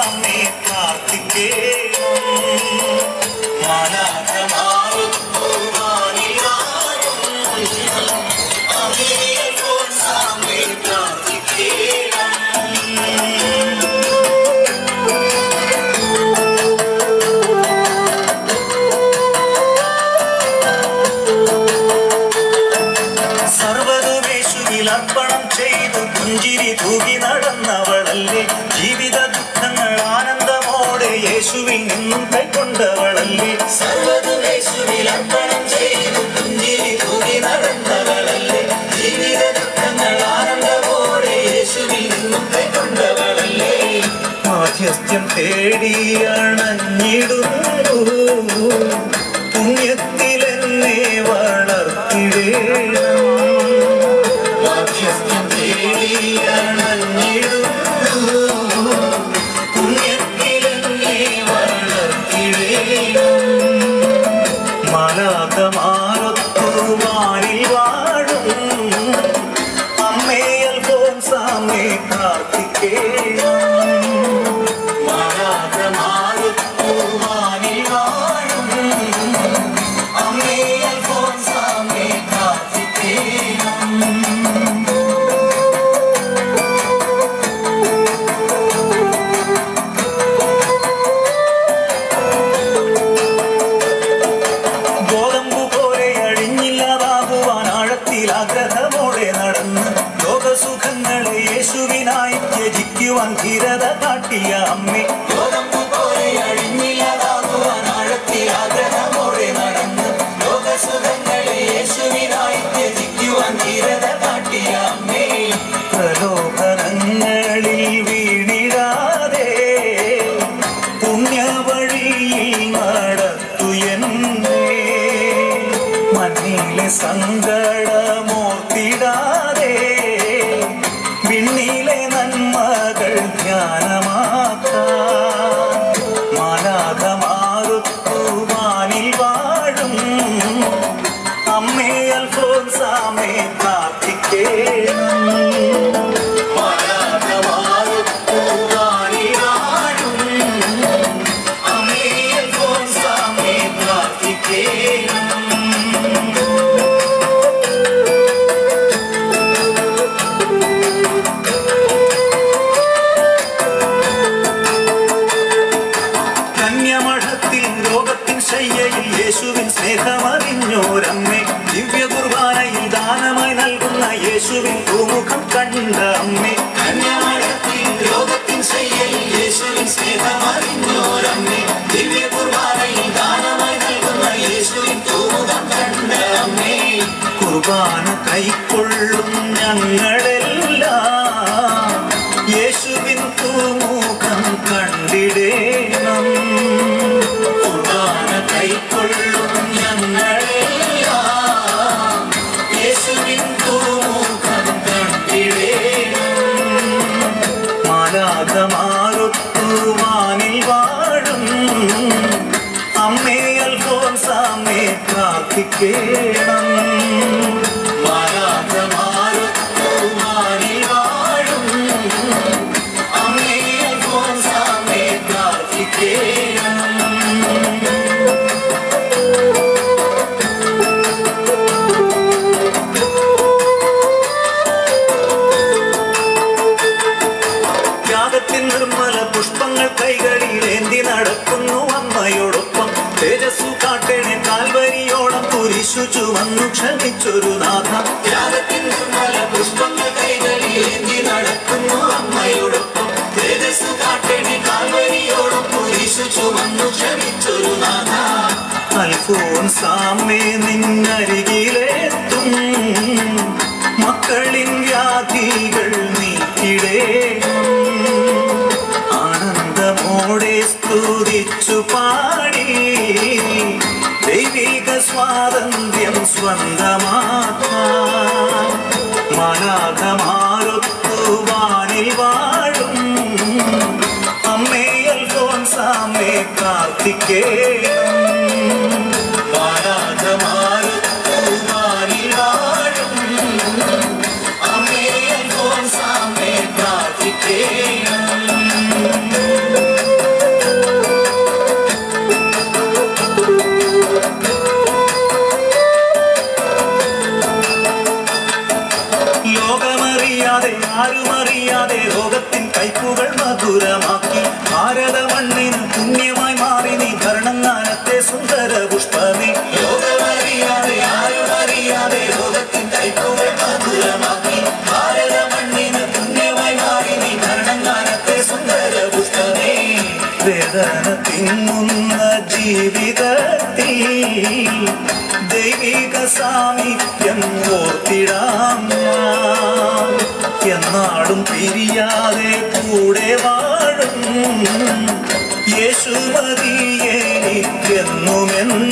സാമേ പ്രാർത്ഥിക്കേണം. മാലാഖമാരുവാനിലാരും അമ്മേ സാമേ പ്രാർത്ഥിക്കേണം. അർപ്പണം ചെയ്തു പുഞ്ചിരി തൂകി നടന്നവളല്ലേ, ജീവിത ദുഃഖങ്ങൾ ആനന്ദമോടെ യേശുവിൽ നിന്നും കൈക്കൊണ്ടവളല്ലേ. സർവ്വതും അർപ്പണം ചെയ്തു പുഞ്ചിരി തൂകി നടന്നവളല്ലേ, ജീവിത ദുഃഖങ്ങൾ ആനന്ദമോടെ യേശുവിൽ നിന്നും കൈക്കൊണ്ടവളല്ലേ. മാധ്യസ്ഥ്യം തേടി അണഞ്ഞിടുന്നു, പുണ്യത്തിലെന്നെ വളർത്തിടേണം. മാധ്യസ്ഥ്യം തേടി അണഞ്ഞിടുന്നു, പുണ്യത്തിലെന്നെ വളർത്തിടേണം. മാലാഖമാരൊത്തു വാനിൽ വാഴും അമ്മേ അൽഫോൻസാമേ പ്രാർത്ഥിക്കേണം. മാലാഖമാരൊത്തു വാനിൽ വാഴും അമ്മേ അൽഫോൻസാമേ പ്രാർത്ഥിക്കേണം. ആഗ്രഹമോടെ നടന്ന് ലോകസുഖങ്ങളെ യേശുവിനായി ത്യജിക്കുവാൻ ധീരത കാട്ടിയ അമ്മേ. ആഗ്രഹമോടെ നടന്ന് ലോകസുഖങ്ങളെ യേശുവിനായി ത്യജിക്കുവാൻ ധീരത കാട്ടിയ അമ്മേ. പ്രലോഭനങ്ങളിൽ വീണിടാതെ പുണ്യവഴിയിൽ നടത്തു എന്നെ. മണ്ണിലെ സങ്കടമോർത്തിടാതെ വിണ്ണിലെ നന്മകൾ ധ്യാനമാക്കാം. മാലാഖമാരൊത്തു വാനിൽ വാഴും അമ്മേ അൽഫോൻസാമേ പ്രാർത്ഥിക്കേണം. മാലാഖമാരൊത്തു വാനിൽ വാഴും അമ്മേ അൽഫോൻസാമേ പ്രാർത്ഥിക്കേണം. ലോകത്തിൻ ശയ്യയിൽ യേശുവിൻ സ്നേഹമറിഞ്ഞോരമ്മേ, ദിവ്യ കുർബാനയിൽ ദാനമായി നൽകുന്ന യേശുവിൻ പൂമുഖം കണ്ട അമ്മേ. ലോകത്തിൻ ശയ്യയിൽ യേശുവിൻ സ്നേഹമറിഞ്ഞോരമ്മേ, ദിവ്യ കുർബാനയിൽ ദാനമായി നൽകുന്ന യേശുവിൻ പൂമുഖം കണ്ട അമ്മേ. കുർബാന കൈക്കൊള്ളും ഞങ്ങളെല്ലാം യേശുവിൻ പൂമുഖം കണ്ടിടേണം. കൈക്കൊള്ളും ഞങ്ങളെല്ലാം യേശുവിൻ പൂമുഖം കണ്ടിടേണം. മാലാഖമാരൊത്തു വാനിൽ വാഴും അമ്മേ അൽഫോൻസാമേ പ്രാർത്ഥിക്കേണം. മാലാഖമാരൊത്തു വാനിൽ വാഴും അമ്മേ അൽഫോൻസാമേ പ്രാർത്ഥിക്കേണം. നിർമ്മല പുഷ്പങ്ങൾ കൈകളിൽ ഏന്തി നടക്കുന്നു അമ്മയോടൊപ്പം. തേജസ്സു കാട്ടേണെ കാൽവരിയോളം കുരിശു ചുവന്നു ക്ഷമിച്ചൊരു നാഥ. നിർമ്മല പുഷ്പങ്ങൾ കൈകളിൽ ഏന്തി നടക്കുന്നു അമ്മയോടൊപ്പം. തേജസ്സു കാട്ടേണെ കാൽവരിയോളം കുരിശു ചുവന്നു ക്ഷമിച്ചൊരു നാഥ. അൽഫോൻസാമേ നിന്നരികിലെത്തും മക്കളിൻ വ്യാധികൾ നീക്കിടേണം. ആനന്ദമോടെ സ്തുതിച്ചു പാടി ദൈവിക സ്വാതന്ത്ര്യം സ്വന്തമാക്കാം. മാലാഖമാരൊത്തു വാനിൽ വാഴും അമ്മേ അൽഫോൻസാമേ പ്രാർത്ഥിക്കേണം. മാലാഖമാരൊത്തു വാനിൽ വാഴും അമ്മേ അൽഫോൻസാമേ പ്രാർത്ഥിക്കേണം. ആരും അറിയാതെ ലോകത്തിൻ കൈപ്പുകൾ മധുരമാക്കി ഭാരത മണ്ണിന് പുണ്യമായി മാറി നീ ഭരണങ്ങാനത്തെ സുന്ദര പുഷ്പമേ. ലോകമറിയാതെ ആരും അറിയാതെ ലോകത്തിൻ കൈപ്പുകൾ മധുരമാക്കി ഭാരത മണ്ണിന് പുണ്യമായി മാറി നീ ഭരണങ്ങാനത്തെ സുന്ദര പുഷ്പമേ. വേദന തിങ്ങുന്ന ജീവിതത്തിൽ ദൈവിക സാമീപ്യം ഓർത്തിടാം എന്നാടും പിരിയാതെ കൂടെ വാഴും യേശു മതി എനിക്കെന്നുമെന്നും.